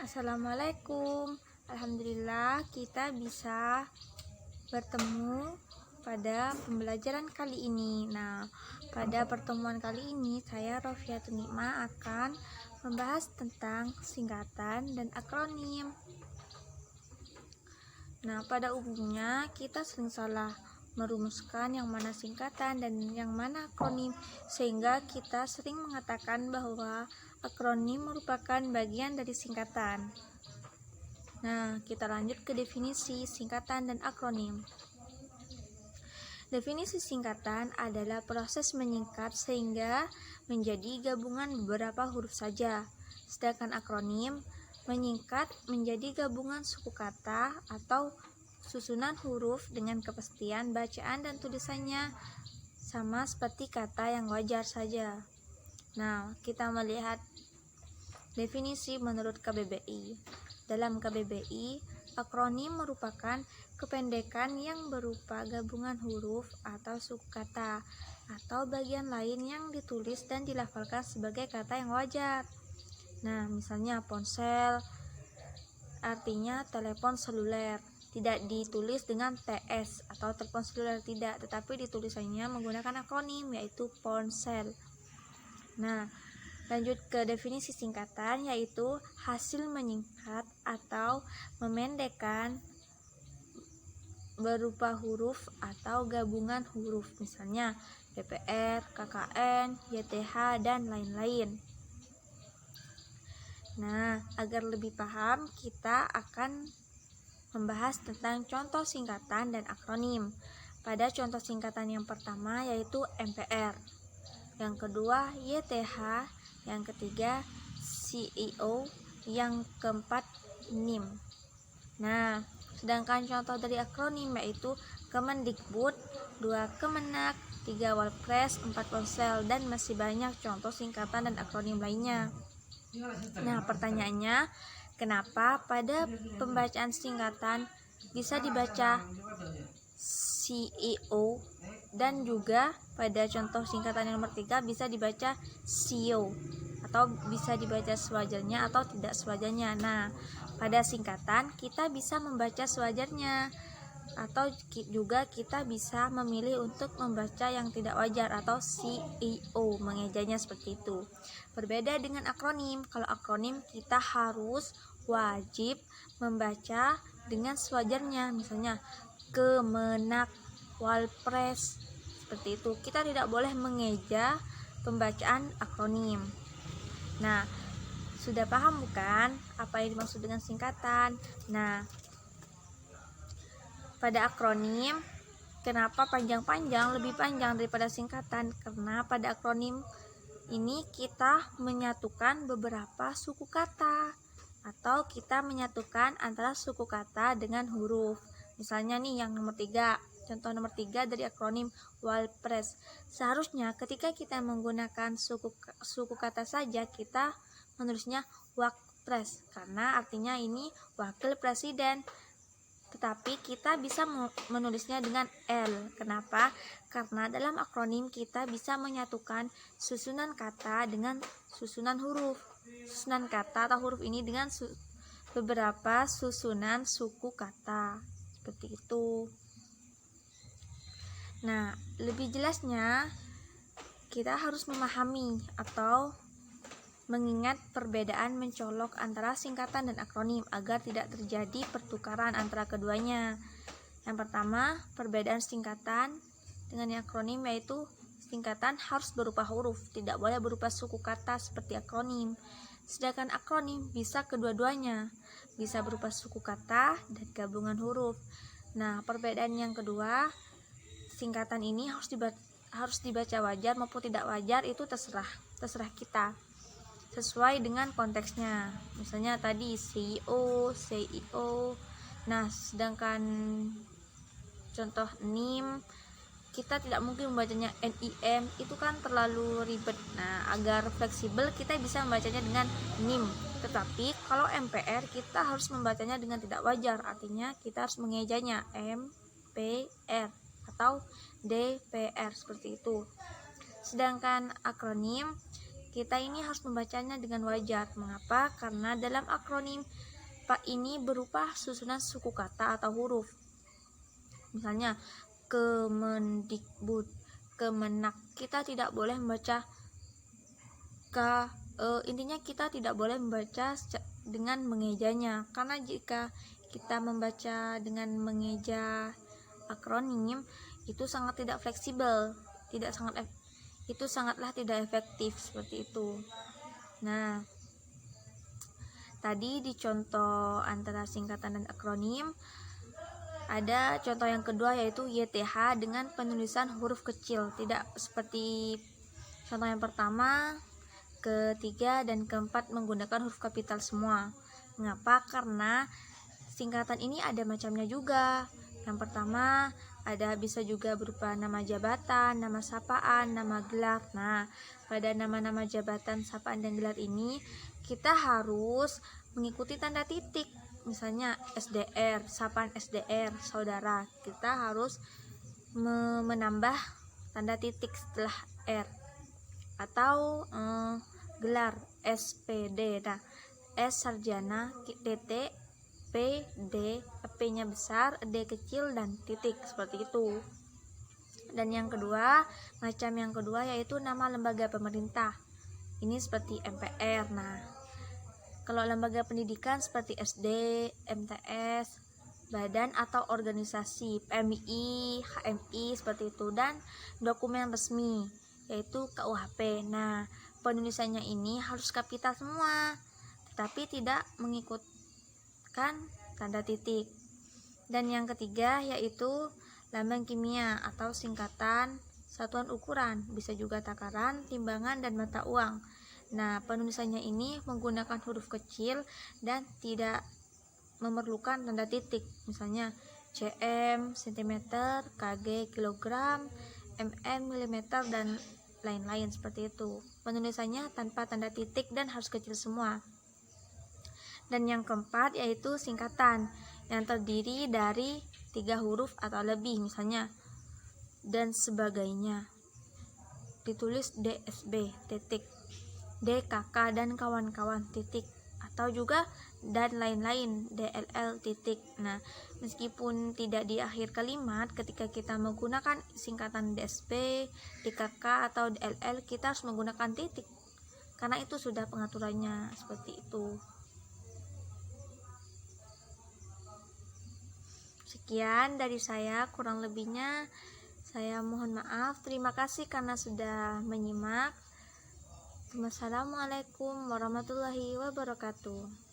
Assalamualaikum. Alhamdulillah kita bisa bertemu pada pembelajaran kali ini. Nah, pada pertemuan kali ini saya Rofiatun Nikma akan membahas tentang singkatan dan akronim. Nah, pada umumnya kita sering salah merumuskan yang mana singkatan dan yang mana akronim, sehingga kita sering mengatakan bahwa akronim merupakan bagian dari singkatan. Nah, kita lanjut ke definisi singkatan dan akronim. Definisi singkatan adalah proses menyingkat sehingga menjadi gabungan beberapa huruf saja. Sedangkan akronim menyingkat menjadi gabungan suku kata atau susunan huruf dengan kepastian bacaan dan tulisannya sama seperti kata yang wajar saja. Nah, kita melihat definisi menurut KBBI. Dalam KBBI, akronim merupakan kependekan yang berupa gabungan huruf atau suku kata atau bagian lain yang ditulis dan dilafalkan sebagai kata yang wajar. Nah, misalnya ponsel artinya telepon seluler, tidak ditulis dengan TS atau telepon seluler tidak, tetapi ditulisannya menggunakan akronim yaitu ponsel. Nah, lanjut ke definisi singkatan, yaitu hasil menyingkat atau memendekkan berupa huruf atau gabungan huruf, misalnya DPR, KKN, YTH, dan lain-lain. Nah, agar lebih paham, kita akan membahas tentang contoh singkatan dan akronim. Pada contoh singkatan yang pertama yaitu MPR, yang kedua YTH, yang ketiga CEO, yang keempat NIM. Nah, sedangkan contoh dari akronim yaitu Kemendikbud, 2 Kemenak, 3 Walpres, 4 Ponsel, dan masih banyak contoh singkatan dan akronim lainnya. Nah, pertanyaannya, kenapa pada pembacaan singkatan bisa dibaca CEO dan juga pada contoh singkatan yang nomor 3 bisa dibaca CEO atau bisa dibaca sewajarnya atau tidak sewajarnya. Nah, pada singkatan kita bisa membaca sewajarnya atau juga kita bisa memilih untuk membaca yang tidak wajar atau CEO, mengejanya seperti itu. Berbeda dengan akronim. Kalau akronim kita harus wajib membaca dengan sewajarnya, misalnya Kemenak, Walpres, seperti itu. Kita tidak boleh mengeja pembacaan akronim. Nah, sudah paham bukan apa yang dimaksud dengan singkatan? Nah, pada akronim, kenapa panjang-panjang, lebih panjang daripada singkatan? Karena pada akronim ini kita menyatukan beberapa suku kata atau kita menyatukan antara suku kata dengan huruf. Misalnya nih yang nomor 3, contoh nomor 3 dari akronim Walpres. Seharusnya ketika kita menggunakan suku kata saja kita menulisnya Wakpres karena artinya ini wakil presiden. Tetapi kita bisa menulisnya dengan L. Kenapa? Karena dalam akronim kita bisa menyatukan susunan kata dengan susunan huruf. Susunan kata atau huruf ini dengan beberapa susunan suku kata. Seperti itu. Nah, lebih jelasnya kita harus memahami atau mengingat perbedaan mencolok antara singkatan dan akronim agar tidak terjadi pertukaran antara keduanya. Yang pertama, perbedaan singkatan dengan akronim yaitu singkatan harus berupa huruf, tidak boleh berupa suku kata seperti akronim. Sedangkan akronim bisa kedua-duanya, bisa berupa suku kata dan gabungan huruf. Nah, perbedaan yang kedua, singkatan ini harus dibaca wajar maupun tidak wajar itu terserah kita, sesuai dengan konteksnya. Misalnya tadi CEO. Nah, sedangkan contoh NIM kita tidak mungkin membacanya NIM, itu kan terlalu ribet. Nah, agar fleksibel kita bisa membacanya dengan NIM. Tetapi kalau MPR kita harus membacanya dengan tidak wajar, artinya kita harus mengejanya MPR atau DPR seperti itu. Sedangkan akronim kita ini harus membacanya dengan wajar. Mengapa? Karena dalam akronim Pak ini berupa susunan suku kata atau huruf. Misalnya Kemendikbud, Kemenak, kita tidak boleh membaca intinya kita tidak boleh membaca dengan mengejanya, karena jika kita membaca dengan mengeja akronim itu sangat tidak fleksibel, itu sangatlah tidak efektif seperti itu. Nah, tadi di contoh antara singkatan dan akronim ada contoh yang kedua, yaitu YTH dengan penulisan huruf kecil, tidak seperti contoh yang pertama, ketiga, dan keempat menggunakan huruf kapital semua. Mengapa? Karena singkatan ini ada macamnya juga. Yang pertama bisa juga berupa nama jabatan, nama sapaan, nama gelar. Nah, pada nama-nama jabatan, sapaan, dan gelar ini kita harus mengikuti tanda titik. Misalnya SDR, sapaan SDR, saudara, kita harus menambah tanda titik setelah R. Atau gelar SPD, nah S sarjana, DT, P, D, P-nya besar, D kecil, dan titik, seperti itu. Dan yang kedua, macam yang kedua yaitu nama lembaga pemerintah. Ini seperti MPR. Nah, kalau lembaga pendidikan seperti SD, MTS, badan atau organisasi, PMI, HMI, seperti itu. Dan dokumen resmi yaitu KUHP. Nah, penulisannya ini harus kapital semua, tetapi tidak mengikutkan tanda titik. Dan yang ketiga yaitu lambang kimia atau singkatan satuan ukuran, bisa juga takaran, timbangan, dan mata uang. Nah, penulisannya ini menggunakan huruf kecil dan tidak memerlukan tanda titik. Misalnya cm, cm, kg, kilogram, mm, milimeter, dan lain-lain seperti itu. Penulisannya tanpa tanda titik dan harus kecil semua. Dan yang keempat yaitu singkatan yang terdiri dari 3 huruf atau lebih, misalnya dan sebagainya, ditulis DSB titik, DKK dan kawan-kawan titik, atau juga dan lain-lain, DLL titik. Nah, meskipun tidak di akhir kalimat, ketika kita menggunakan singkatan DSB, DKK, atau DLL, kita harus menggunakan titik, karena itu sudah pengaturannya seperti itu. Sekian dari saya, kurang lebihnya saya mohon maaf. Terima kasih karena sudah menyimak. Wassalamualaikum warahmatullahi wabarakatuh.